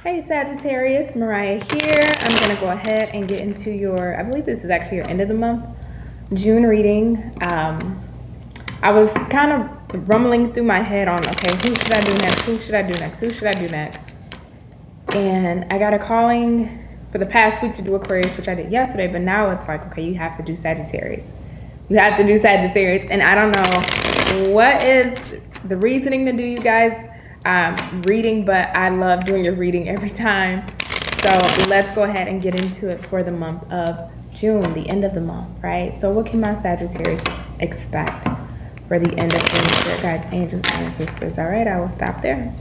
Hey Sagittarius, Mariah here. I'm going to go ahead and get into I believe this is actually your end of the month, June reading. I was kind of rumbling through my head on, okay, who should I do next? Who should I do next? Who should I do next? And I got a calling for the past week to do Aquarius, which I did yesterday, but now it's like, okay, you have to do Sagittarius. You have to do Sagittarius. And I don't know what is the reasoning to do you guys reading, but I love doing your reading every time. So let's go ahead and get into it for the month of June, the end of the month, right? So what can my Sagittarius expect for the end of June? Spirit guides, angels, and sisters. All right, I will stop there.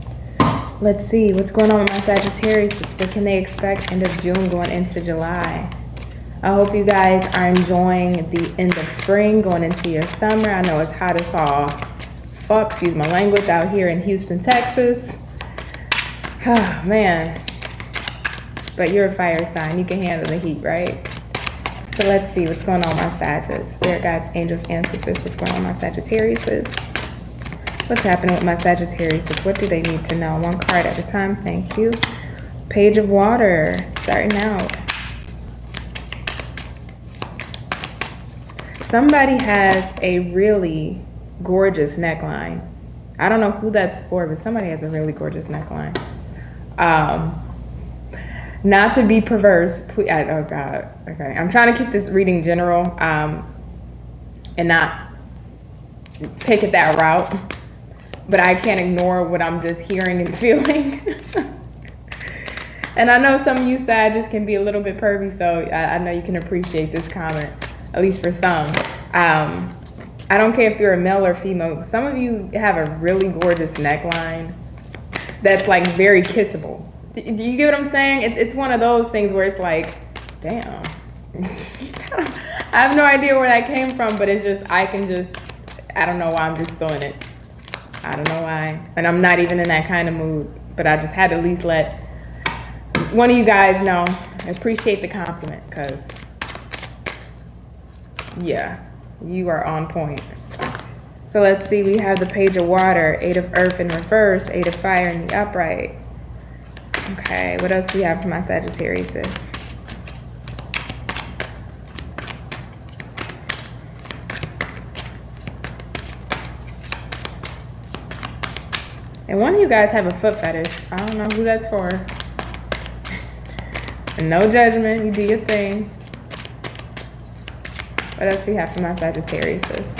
Let's see what's going on with my Sagittarius. What can they expect end of June going into July? I hope you guys are enjoying the end of spring going into your summer. I know it's hot as all fuck, excuse my language, out here in Houston, Texas. Oh, man. But you're a fire sign. You can handle the heat, right? So let's see what's going on with my Sagittarius. Spirit guides, angels, ancestors. What's going on with my Sagittarius? What's happening with my Sagittarius? What do they need to know? One card at a time. Thank you. Page of Water. Starting out. Somebody has a really gorgeous neckline. I don't know who that's for, but somebody has a really gorgeous neckline. Not to be perverse, please. Oh God. Okay, I'm trying to keep this reading general, and not take it that route. But I can't ignore what I'm just hearing and feeling. And I know some of you Sagittarius can be a little bit pervy, so I know you can appreciate this comment, at least for some. I don't care if you're a male or female. Some of you have a really gorgeous neckline that's like very kissable. Do you get what I'm saying? It's one of those things where it's like, damn. I have no idea where that came from, but it's just, I don't know why I'm just feeling it. I don't know why. And I'm not even in that kind of mood, but I just had to at least let one of you guys know. I appreciate the compliment, because, yeah, you are on point. So let's see, we have the Page of Water, Eight of Earth in reverse, Eight of Fire in the upright. Okay, what else do we have for my Sagittarius? And one of you guys have a foot fetish. I don't know who that's for. No judgment, you do your thing. What else do we have for my Sagittarius?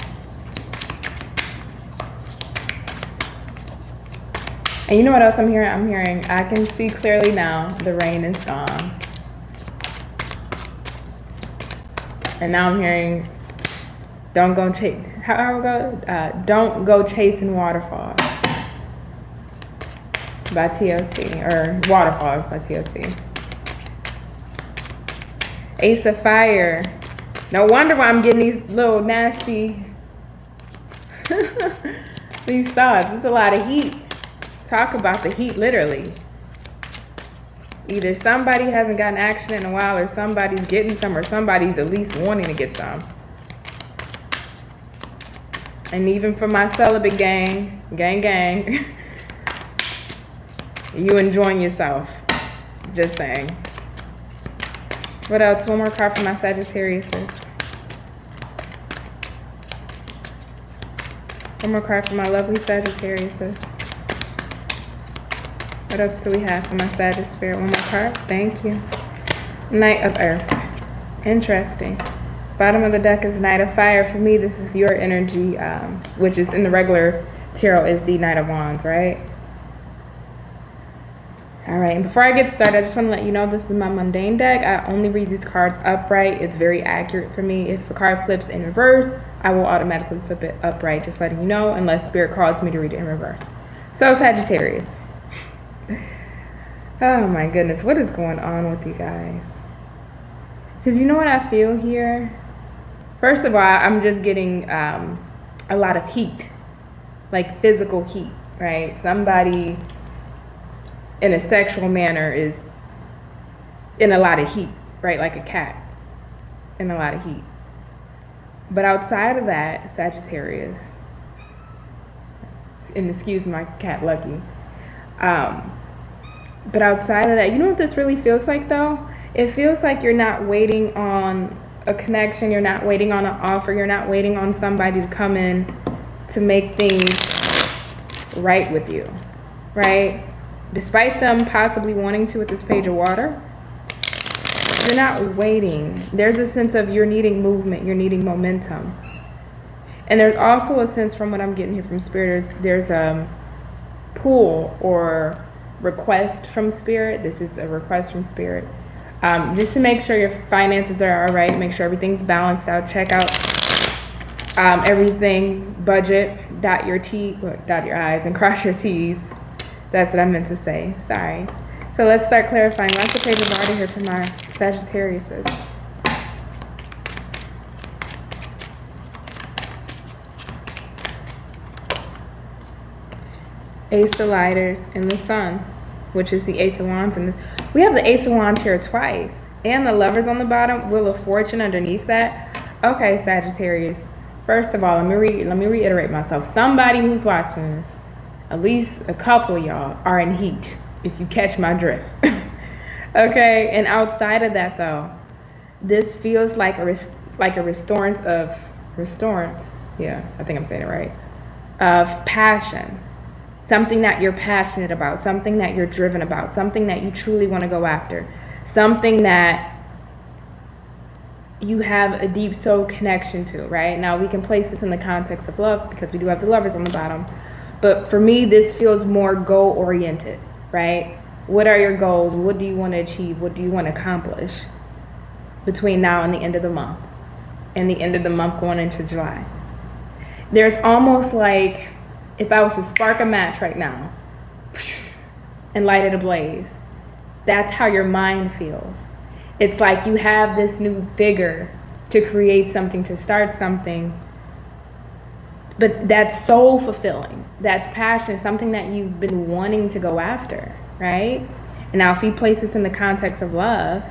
And you know what else I'm hearing? I'm hearing, I can see clearly now, the rain is gone. And now I'm hearing, don't go chasing waterfalls by TLC, or Waterfalls by TLC. Ace of Fire. No wonder why I'm getting these little nasty these thoughts. It's a lot of heat. Talk about the heat, literally. Either somebody hasn't gotten action in a while, or somebody's getting some, or somebody's at least wanting to get some. And even for my celibate gang, you enjoying yourself. Just saying. What else? One more card for my Sagittarius. One more card for my lovely Sagittarius. What else do we have for my Sagittarius spirit? One more card. Thank you. Knight of Earth. Interesting. Bottom of the deck is Knight of Fire. For me, this is your energy, which is in the regular tarot is the Knight of Wands, right? All right, and before I get started, I just want to let you know this is my mundane deck. I only read these cards upright. It's very accurate for me. If a card flips in reverse, I will automatically flip it upright, just letting you know, unless Spirit calls me to read it in reverse. So, Sagittarius. Oh my goodness, what is going on with you guys? Because you know what I feel here? First of all, I'm just getting a lot of heat, like physical heat, right? Somebody in a sexual manner is in a lot of heat, right? Like a cat in a lot of heat. But outside of that, Sagittarius, and excuse my cat Lucky, But outside of that, you know what this really feels like though? It feels like you're not waiting on a connection, you're not waiting on an offer, you're not waiting on somebody to come in to make things right with you, right? Despite them possibly wanting to with this page of water, you're not waiting. There's a sense of you're needing movement, you're needing momentum. And there's also a sense from what I'm getting here from Spirit, there's a pull or request from Spirit. This is a request from Spirit. Just to make sure your finances are all right, make sure everything's balanced out, check out everything, budget, dot your I's and cross your T's. That's what I meant to say, sorry. So let's start clarifying. What's the page of water here for my Sagittariuses? Ace of Lighters and the Sun, which is the Ace of Wands. And we have the Ace of Wands here twice. And the Lovers on the bottom, Wheel of Fortune underneath that. Okay, Sagittarius. First of all, let me reiterate myself. Somebody who's watching this, at least a couple of y'all, are in heat, if you catch my drift. Okay, and outside of that though, this feels like a restorant, yeah, I think I'm saying it right, of passion. Something that you're passionate about, something that you're driven about, something that you truly want to go after, something that you have a deep soul connection to, right? Now we can place this in the context of love because we do have the Lovers on the bottom. But for me, this feels more goal-oriented, right? What are your goals? What do you want to achieve? What do you want to accomplish between now and the end of the month? And the end of the month going into July. There's almost like, if I was to spark a match right now and light it ablaze, that's how your mind feels. It's like you have this new vigor to create something, to start something, but that's soul fulfilling. That's passion, something that you've been wanting to go after, right? And now if you place this in the context of love,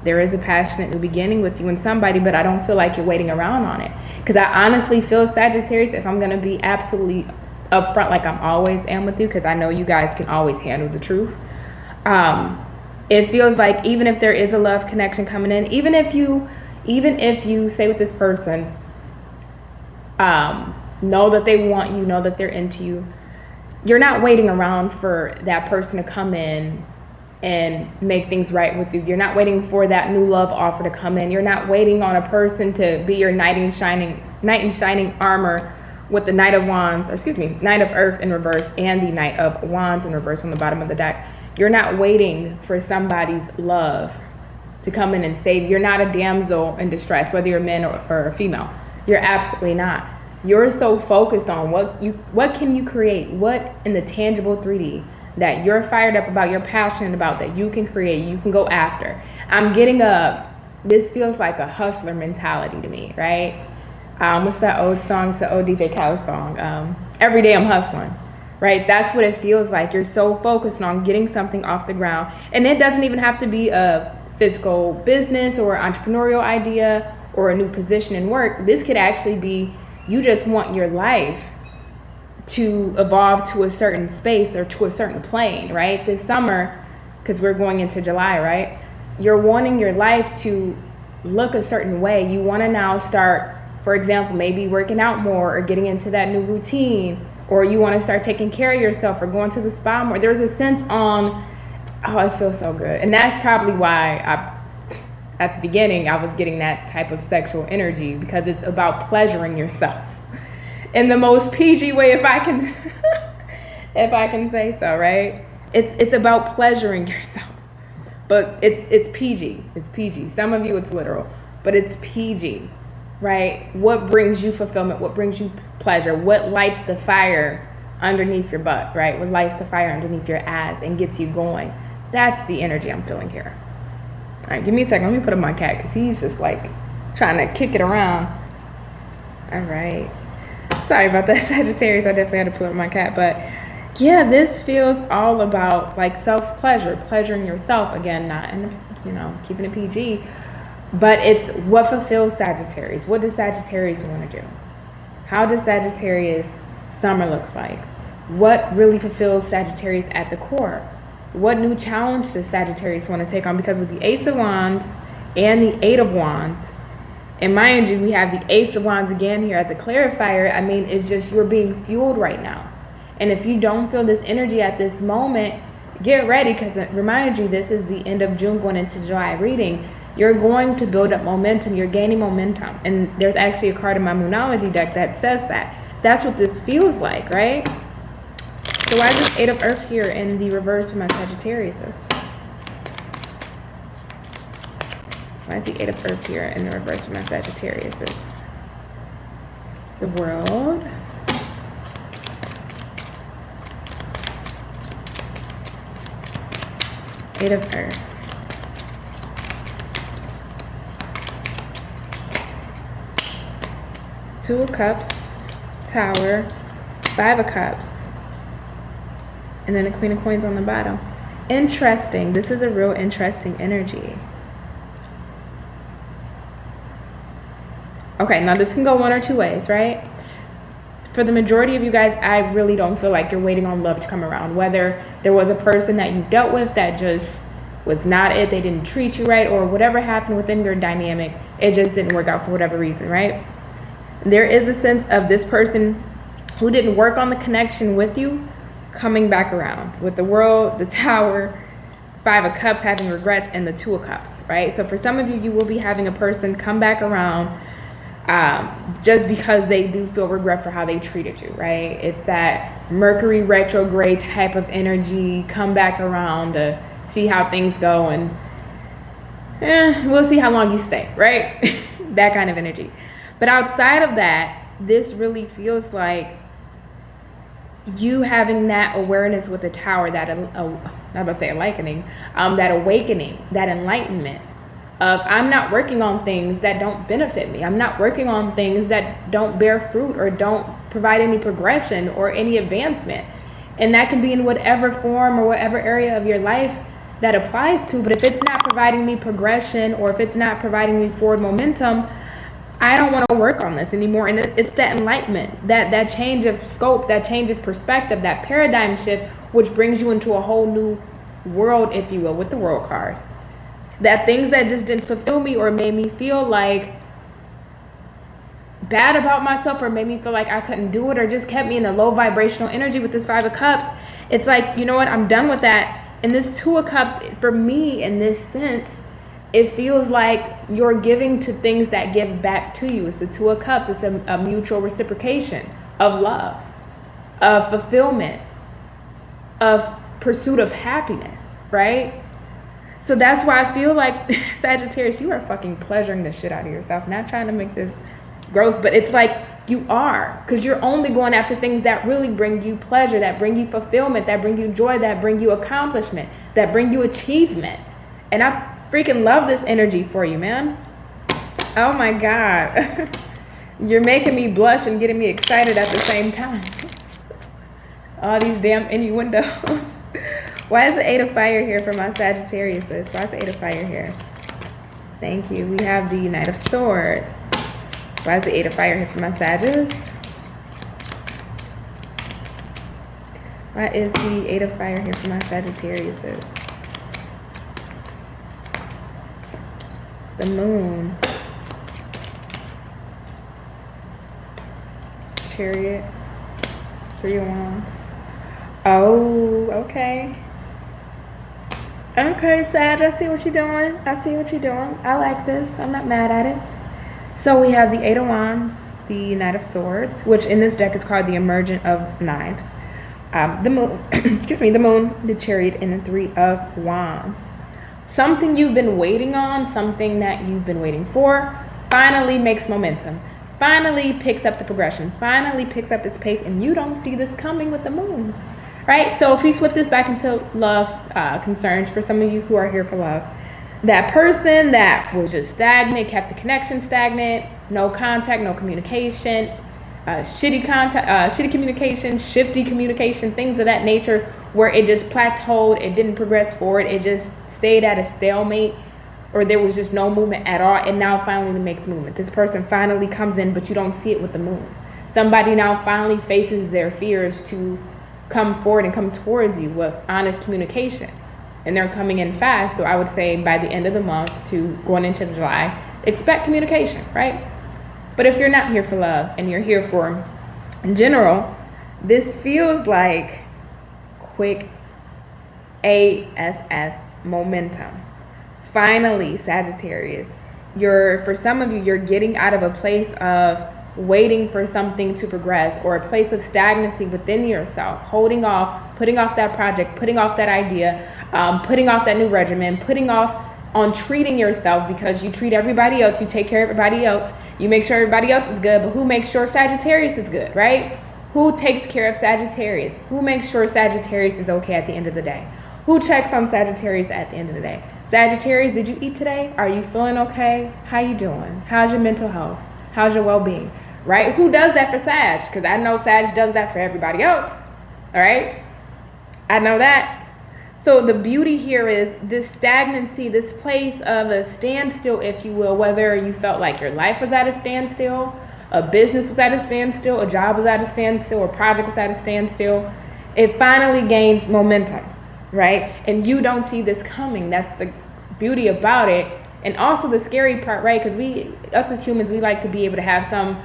there is a passionate new beginning with you and somebody, but I don't feel like you're waiting around on it. Because I honestly feel, Sagittarius, if I'm going to be absolutely upfront like I'm always am with you, because I know you guys can always handle the truth. It feels like even if there is a love connection coming in, even if you say with this person, know that they want you, know that they're into you, you're not waiting around for that person to come in and make things right with you. You're not waiting for that new love offer to come in. You're not waiting on a person to be your knight in shining armor with the Knight of Earth in reverse and the Knight of Wands in reverse on the bottom of the deck. You're not waiting for somebody's love to come in and save you. You're not a damsel in distress, whether you're a man or a female. You're absolutely not. You're so focused on what can you create, what in the tangible 3D that you're fired up about, you're passionate about, that you can create, you can go after. I'm getting this feels like a hustler mentality to me, right? What's that old song? It's the old DJ Khaled song. Every day I'm hustling, right? That's what it feels like. You're so focused on getting something off the ground. And it doesn't even have to be a physical business or entrepreneurial idea or a new position in work. This could actually be, you just want your life to evolve to a certain space or to a certain plane, right? This summer, because we're going into July, right? You're wanting your life to look a certain way. You want to now start, for example, maybe working out more or getting into that new routine, or you want to start taking care of yourself or going to the spa more. There's a sense on, oh, it feels so good. And that's probably why at the beginning, I was getting that type of sexual energy, because it's about pleasuring yourself in the most PG way, if I can, if I can say so, right? It's about pleasuring yourself, but it's PG. It's PG. Some of you, it's literal, but it's PG, right? What brings you fulfillment? What brings you pleasure? What lights the fire underneath your butt, right? What lights the fire underneath your ass and gets you going? That's the energy I'm feeling here. All right, give me a second. Let me put up my cat, because he's just like trying to kick it around. All right. Sorry about that, Sagittarius. I definitely had to put up my cat. But yeah, this feels all about like self-pleasure, pleasuring yourself. Again, not in, keeping it PG. But it's what fulfills Sagittarius. What does Sagittarius want to do? How does Sagittarius summer looks like? What really fulfills Sagittarius at the core? What new challenge does Sagittarius want to take on? Because with the Ace of Wands and the Eight of Wands, and mind you, we have the Ace of Wands again here as a clarifier. I mean, it's just you're being fueled right now. And if you don't feel this energy at this moment, get ready, because remind you, this is the end of June going into July reading. You're going to build up momentum. You're gaining momentum. And there's actually a card in my Moonology deck that says that. That's what this feels like, right? So why is this Eight of Earth here in the reverse for my Sagittariuses? Why is the Eight of Earth here in the reverse for my Sagittariuses? The World. Eight of Earth. Two of Cups, Tower, Five of Cups, and then a Queen of Coins on the bottom. Interesting. This is a real interesting energy. Okay, now this can go one or two ways, right? For the majority of you guys, I really don't feel like you're waiting on love to come around. Whether there was a person that you've dealt with that just was not it, they didn't treat you right, or whatever happened within your dynamic, it just didn't work out for whatever reason, right? There is a sense of this person who didn't work on the connection with you coming back around. With the World, the Tower, the Five of Cups, having regrets, and the Two of Cups, right? So for some of you, you will be having a person come back around just because they do feel regret for how they treated you, right? It's that Mercury retrograde type of energy, come back around to see how things go, and we'll see how long you stay, right? That kind of energy. But outside of that, this really feels like you having that awareness with the Tower, that I'm about to say awakening, that awakening, that enlightenment of I'm not working on things that don't benefit me. I'm not working on things that don't bear fruit or don't provide any progression or any advancement. And that can be in whatever form or whatever area of your life that applies to. But if it's not providing me progression, or if it's not providing me forward momentum, I don't want to work on this anymore. And it's that enlightenment, that change of scope, that change of perspective, that paradigm shift, which brings you into a whole new world, if you will, with the World card. That things that just didn't fulfill me or made me feel like bad about myself, or made me feel like I couldn't do it, or just kept me in a low vibrational energy with this Five of Cups, it's like, you know what, I'm done with that. And this Two of Cups, for me, in this sense, it feels like you're giving to things that give back to you. It's the Two of Cups. It's a mutual reciprocation of love, of fulfillment, of pursuit of happiness, right? So that's why I feel like, Sagittarius, you are fucking pleasuring the shit out of yourself. Not trying to make this gross, but it's like you are, because you're only going after things that really bring you pleasure, that bring you fulfillment, that bring you joy, that bring you accomplishment, that bring you achievement. And I freaking love this energy for you, man. Oh my God. You're making me blush and getting me excited at the same time. All these damn innuendos. Why is the Eight of Fire here for my Sagittarius? Why is the Eight of Fire here? Thank you. We have the Knight of Swords. Why is the Eight of Fire here for my Sagittarius? Why is the Eight of Fire here for my Sagittarius? The Moon. Chariot. Three of Wands. Oh, okay. Okay, Sag, I see what you're doing. I see what you're doing. I like this. I'm not mad at it. So we have the Eight of Wands, the Knight of Swords, which in this deck is called the Emergent of Knives. The Moon, excuse me, the Moon, the Chariot, and the Three of Wands. Something you've been waiting on, something that you've been waiting for, finally makes momentum. Finally picks up the progression. Finally picks up its pace, and you don't see this coming with the Moon. Right? So if we flip this back into love concerns, for some of you who are here for love, that person that was just stagnant, kept the connection stagnant, no contact, no communication, shitty communication, shifty communication, things of that nature, where it just plateaued, it didn't progress forward, it just stayed at a stalemate, or there was just no movement at all, and now finally it makes movement. This person finally comes in, but you don't see it with the Moon. Somebody now finally faces their fears to come forward and come towards you with honest communication. and they're coming in fast. So I would say by the end of the month to going into July, expect communication, right? But if you're not here for love and you're here for, in general, this feels like quick ASS momentum. Finally, Sagittarius, for some of you, you're getting out of a place of waiting for something to progress, or a place of stagnancy within yourself, holding off, putting off that project, putting off that idea, putting off that new regimen, putting off on treating yourself, because you treat everybody else, you take care of everybody else, you make sure everybody else is good, but who makes sure Sagittarius is good, right? Who takes care of Sagittarius? Who makes sure Sagittarius is okay at the end of the day? Who checks on Sagittarius at the end of the day? Sagittarius, did you eat today? Are you feeling okay? How you doing? How's your mental health? How's your well-being? Right? Who does that for Sag? Because I know Sag does that for everybody else. All right? I know that. So the beauty here is this stagnancy, this place of a standstill, if you will, whether you felt like your life was at a standstill, a business was at a standstill, a job was at a standstill, a project was at a standstill, it finally gains momentum, right? And you don't see this coming. That's the beauty about it. And also the scary part, right? Because us as humans, we like to be able to have some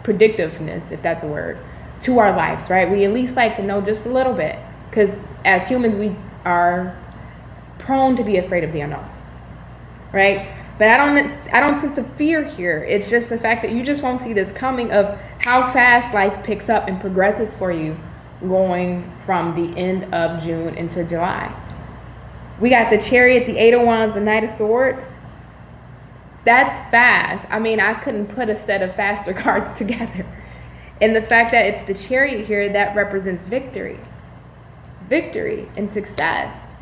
predictiveness, if that's a word, to our lives, right? We at least like to know just a little bit, because as humans, we are prone to be afraid of the unknown, right? But I don't sense a fear here. It's just the fact that you just won't see this coming of how fast life picks up and progresses for you going from the end of June into July. We got the Chariot, the Eight of Wands, the Knight of Swords. That's fast. I mean, I couldn't put a set of faster cards together. And the fact that it's the Chariot here, that represents victory. Victory and success.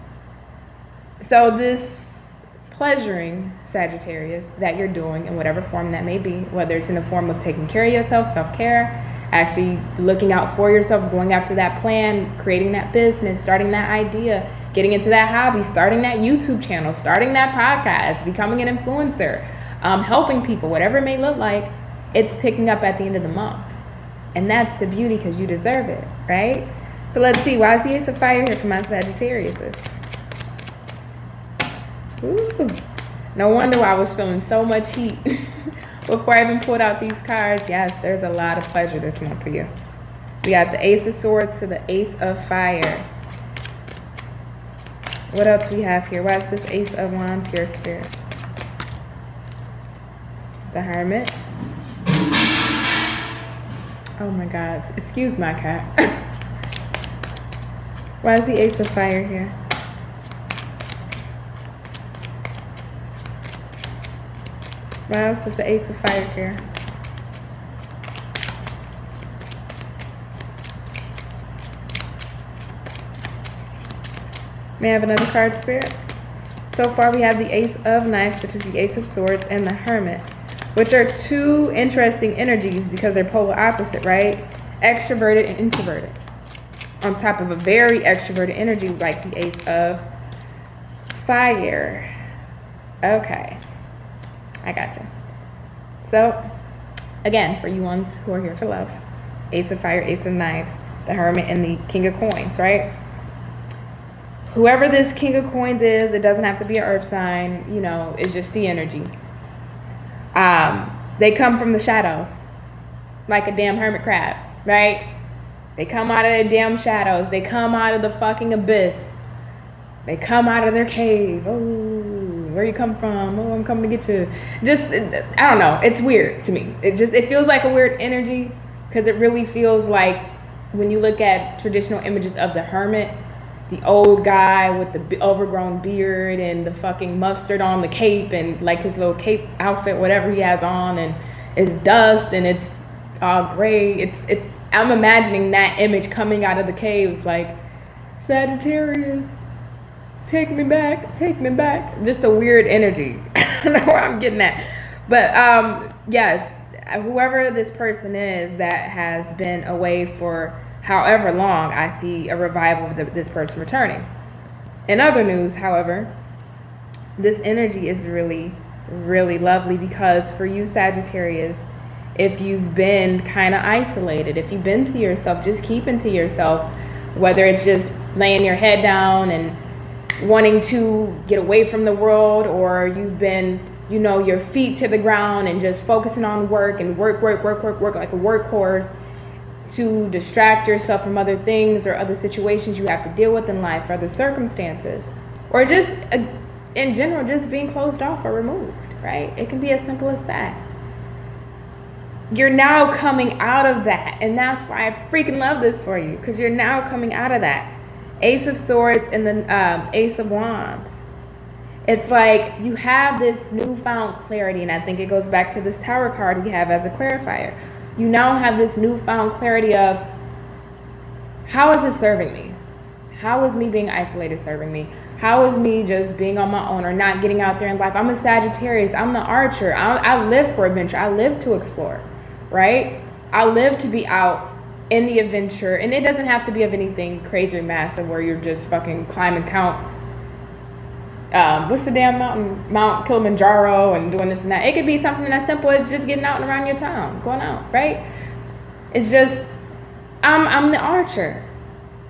So this pleasuring, Sagittarius, that you're doing in whatever form that may be, whether it's in the form of taking care of yourself, self-care, actually looking out for yourself, going after that plan, creating that business, starting that idea, getting into that hobby, starting that YouTube channel, starting that podcast, becoming an influencer, helping people, whatever it may look like, it's picking up at the end of the month. And that's the beauty, because you deserve it, right? So let's see, why is the Ace of Fire here for my Sagittariuses? Ooh, no wonder why I was feeling so much heat before I even pulled out these cards. Yes, there's a lot of pleasure this month for you. We got the Ace of Swords to the Ace of Fire. What else we have here? Why is this Ace of Wands here, Spirit? The Hermit. Oh my God, excuse my cat. Why is the Ace of Fire here? Why else is the Ace of Fire here? May I have another card, Spirit? So far we have the Ace of Knives, which is the Ace of Swords, and the Hermit, which are two interesting energies because they're polar opposite, right? Extroverted and introverted. On top of a very extroverted energy like the Ace of Fire. Okay. I gotcha. So, again, for you ones who are here for love, Ace of Fire, Ace of Knives, the Hermit, and the King of Coins, right? Whoever this King of Coins is, it doesn't have to be an earth sign, you know, it's just the energy. They come from the shadows, like a damn hermit crab, right? They come out of their damn shadows. They come out of the fucking abyss. They come out of their cave. Oh, where you come from? Oh, I'm coming to get you. Just, I don't know. It's weird to me. It feels like a weird energy, because it really feels like when you look at traditional images of the hermit, the old guy with the overgrown beard and the fucking mustard on the cape and like his little cape outfit, whatever he has on, and it's dust and it's all gray. I'm imagining that image coming out of the cave, like, Sagittarius, take me back, take me back. Just a weird energy. I don't know where I'm getting at. But yes, whoever this person is that has been away for however long, I see a revival of this person returning. In other news, however, this energy is really, really lovely, because for you, Sagittarius, if you've been kind of isolated, if you've been to yourself, just keeping to yourself, whether it's just laying your head down and wanting to get away from the world, or you've been, you know, your feet to the ground and just focusing on work and work like a workhorse, to distract yourself from other things or other situations you have to deal with in life, or other circumstances, or just in general, just being closed off or removed, right? It can be as simple as that. You're now coming out of that, and that's why I freaking love this for you, because you're now coming out of that. Ace of Swords and then Ace of Wands. It's like you have this newfound clarity, and I think it goes back to this Tower card we have as a clarifier. You now have this newfound clarity of, how is it serving me? How is me being isolated serving me? How is me just being on my own or not getting out there in life? I'm a Sagittarius. I'm the archer. I live for adventure. I live to explore, right? I live to be out in the adventure. And it doesn't have to be of anything crazy or massive where you're just fucking climbing what's the damn mountain? Mount Kilimanjaro and doing this and that. It could be something as simple as just getting out and around your town, going out, right? It's just, I'm the archer.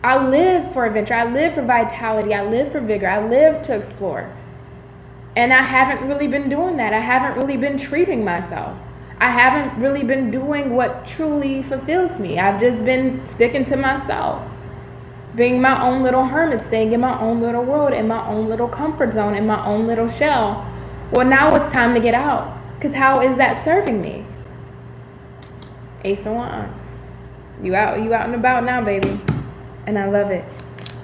I live for adventure. I live for vitality. I live for vigor. I live to explore. And I haven't really been doing that. I haven't really been treating myself. I haven't really been doing what truly fulfills me. I've just been sticking to myself, being my own little hermit, staying in my own little world, in my own little comfort zone, in my own little shell. Well, now it's time to get out, because how is that serving me? Ace of Wands. You out and about now, baby. And I love it.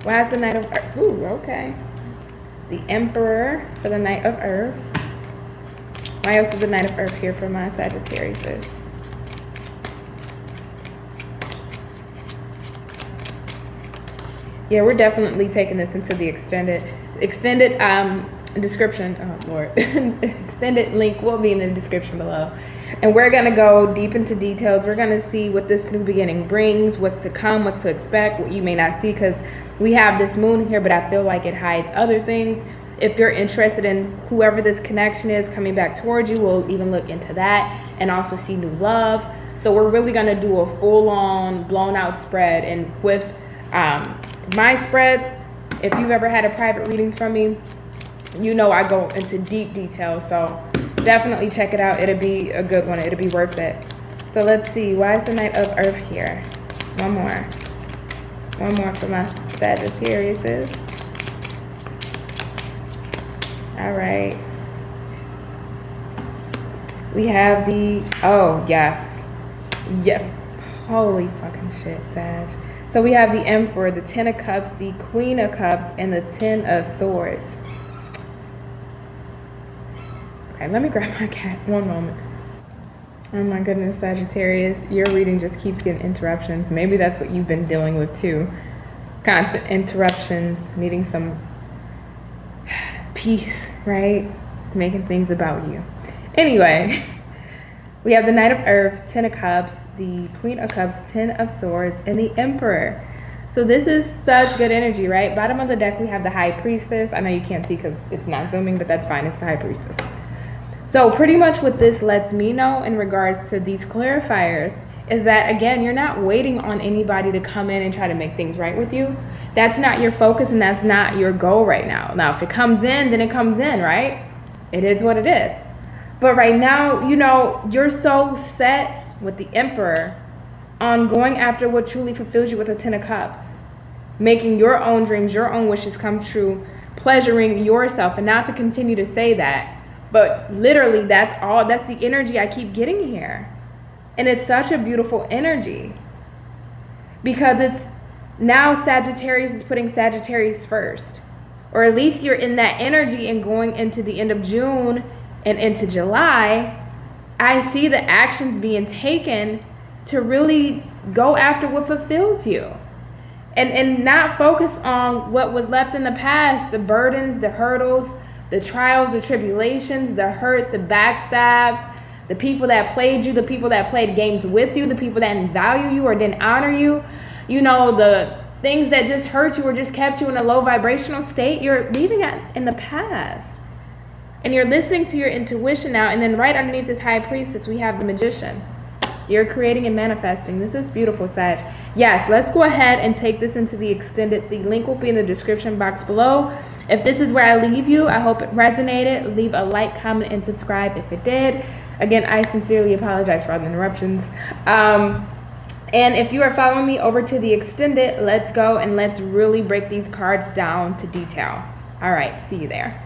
Why is the Knight of Earth? Ooh, okay. The Emperor for the Knight of Earth. Why else is the Knight of Earth here for my Sagittarius? Yeah, we're definitely taking this into the extended description. Oh Lord, extended link will be in the description below, and we're gonna go deep into details. We're gonna see what this new beginning brings, what's to come, what's to expect, what you may not see, because we have this moon here, but I feel like it hides other things. If you're interested in whoever this connection is coming back towards you, we'll even look into that and also see new love. So we're really gonna do a full-on, blown-out spread, and with my spreads, if you've ever had a private reading from me, you know I go into deep detail, so definitely check it out. It'll be a good one. It'll be worth it. So let's see. Why is the Knight of Earth here? One more for my Sagittarius. All right. We have the, oh yes, yeah, holy fucking shit, Sag. So we have the Emperor, the Ten of Cups, the Queen of Cups, and the Ten of Swords. Okay, let me grab my cat. One moment. Oh my goodness, Sagittarius. Your reading just keeps getting interruptions. Maybe that's what you've been dealing with too. Constant interruptions, needing some peace, right? Making things about you. Anyway, we have the Knight of Earth, Ten of Cups, the Queen of Cups, Ten of Swords, and the Emperor. So this is such good energy, right? Bottom of the deck, we have the High Priestess. I know you can't see because it's not zooming, but that's fine. It's the High Priestess. So pretty much what this lets me know in regards to these clarifiers is that, again, you're not waiting on anybody to come in and try to make things right with you. That's not your focus, and that's not your goal right now. Now, if it comes in, then it comes in, right? It is what it is. But right now, you know, you're so set with the Emperor on going after what truly fulfills you with the Ten of Cups, making your own dreams, your own wishes come true, pleasuring yourself. And not to continue to say that, but literally that's the energy I keep getting here. And it's such a beautiful energy, because it's now Sagittarius is putting Sagittarius first, or at least you're in that energy. And going into the end of June and into July, I see the actions being taken to really go after what fulfills you, and not focus on what was left in the past, the burdens, the hurdles, the trials, the tribulations, the hurt, the backstabs, the people that played you, the people that played games with you, the people that didn't value you or didn't honor you, you know, the things that just hurt you or just kept you in a low vibrational state. You're leaving it in the past. And you're listening to your intuition now. And then right underneath this High Priestess, we have the Magician. You're creating and manifesting. This is beautiful, Sag. Yes, let's go ahead and take this into the extended. The link will be in the description box below. If this is where I leave you, I hope it resonated. Leave a like, comment, and subscribe if it did. Again, I sincerely apologize for all the interruptions. And if you are following me over to the extended, let's go and let's really break these cards down to detail. All right, see you there.